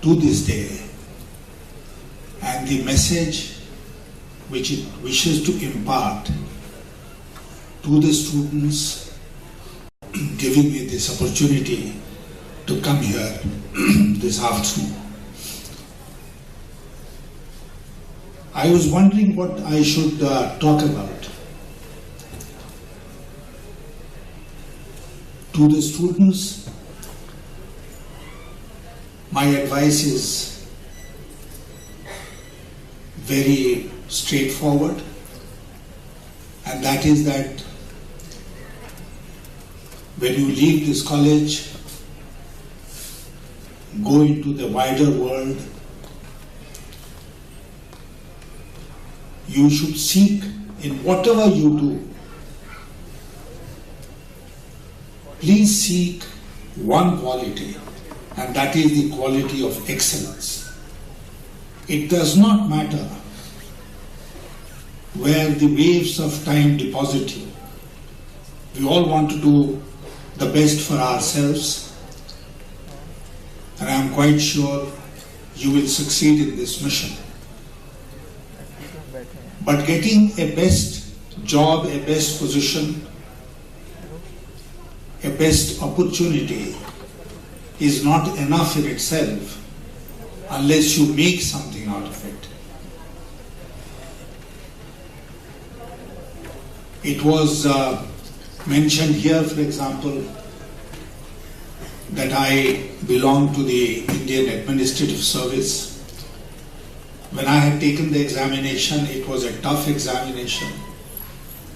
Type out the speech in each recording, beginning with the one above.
to this day, and the message which it wishes to impart to the students, giving me this opportunity to come here this afternoon. I was wondering what I should talk about. To the students, my advice is very straightforward, and that is that when you leave this college, go into the wider world, you should seek in whatever you do, please seek one quality, and that is the quality of excellence. It does not matter where the waves of time deposit you. We all want to do the best for ourselves, and I am quite sure you will succeed in this mission. But getting a best job, a best position, a best opportunity is not enough in itself unless you make something out of it. It was mentioned here, for example, that I belong to the Indian Administrative Service. When I had taken the examination, it was a tough examination.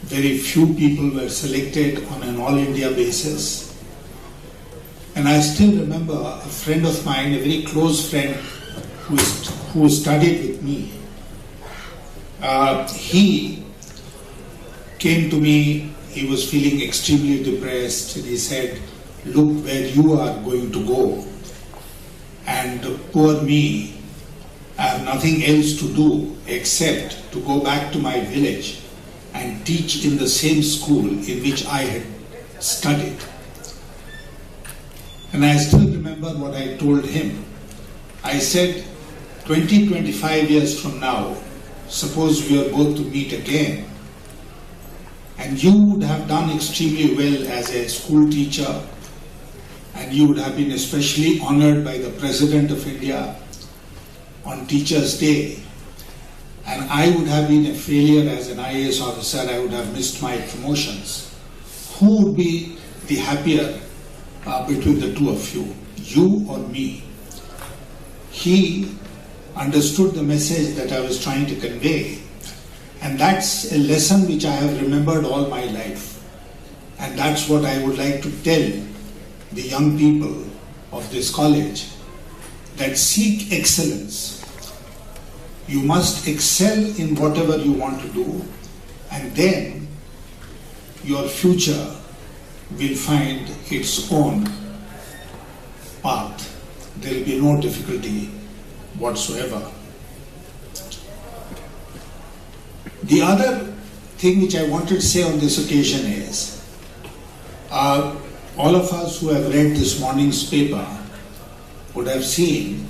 Very few people were selected on an all-India basis. And I still remember a friend of mine, a very close friend who studied with me. He came to me, he was feeling extremely depressed, and he said, "Look where you are going to go. And poor me, I have nothing else to do except to go back to my village and teach in the same school in which I had studied." And I still remember what I told him. I said, 25 years from now, suppose we are both to meet again, and you would have done extremely well as a school teacher, and you would have been especially honored by the President of India on Teachers' Day, and I would have been a failure as an IAS officer, I would have missed my promotions. Who would be the happier between the two of you, you or me? He understood the message that I was trying to convey, and that's a lesson which I have remembered all my life, and that's what I would like to tell the young people of this college, that seek excellence. You must excel in whatever you want to do, and then your future will find its own path. There will be no difficulty whatsoever. The other thing which I wanted to say on this occasion is, all of us who have read this morning's paper would have seen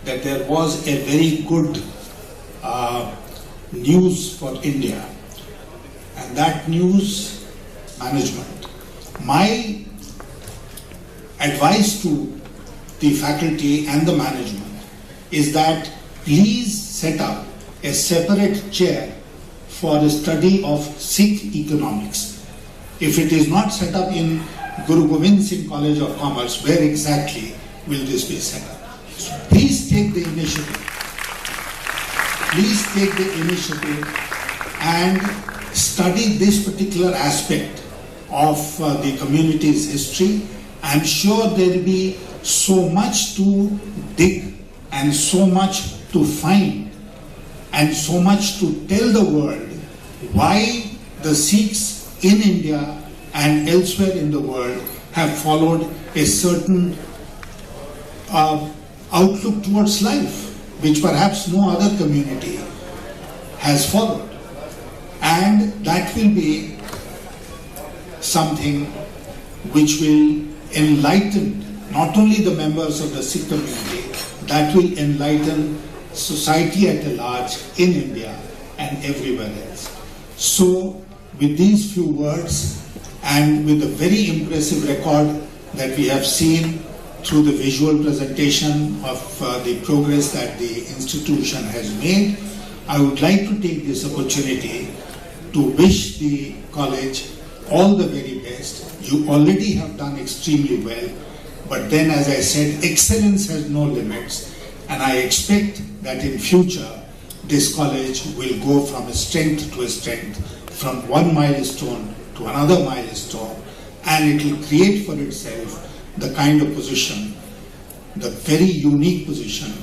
that there was a very good news for India, and that news, management. My advice to the faculty and the management is that please set up a separate chair for the study of Sikh economics. If it is not set up in Guru Gobind Singh College of Commerce, where exactly will this be set up? So please take the initiative. Please take the initiative and study this particular aspect of the community's history. I'm sure there will be so much to dig and so much to find and so much to tell the world why the Sikhs in India and elsewhere in the world have followed a certain outlook towards life, which perhaps no other community has followed. And that will be something which will enlighten not only the members of the Sikh community, that will enlighten society at large in India and everywhere else. So, with these few words and with the very impressive record that we have seen through the visual presentation of the progress that the institution has made, I would like to take this opportunity to wish the college all the very best. You already have done extremely well, but then, as I said, excellence has no limits, and I expect that in future this college will go from a strength to a strength, from one milestone to another milestone, and it will create for itself the kind of position, the very unique position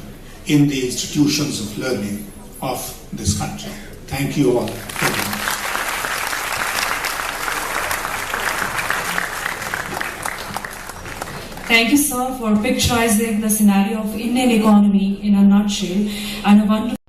in the institutions of learning of this country. Thank you all very much. Thank you, sir, for picturizing the scenario of Indian economy in a nutshell and a wonderful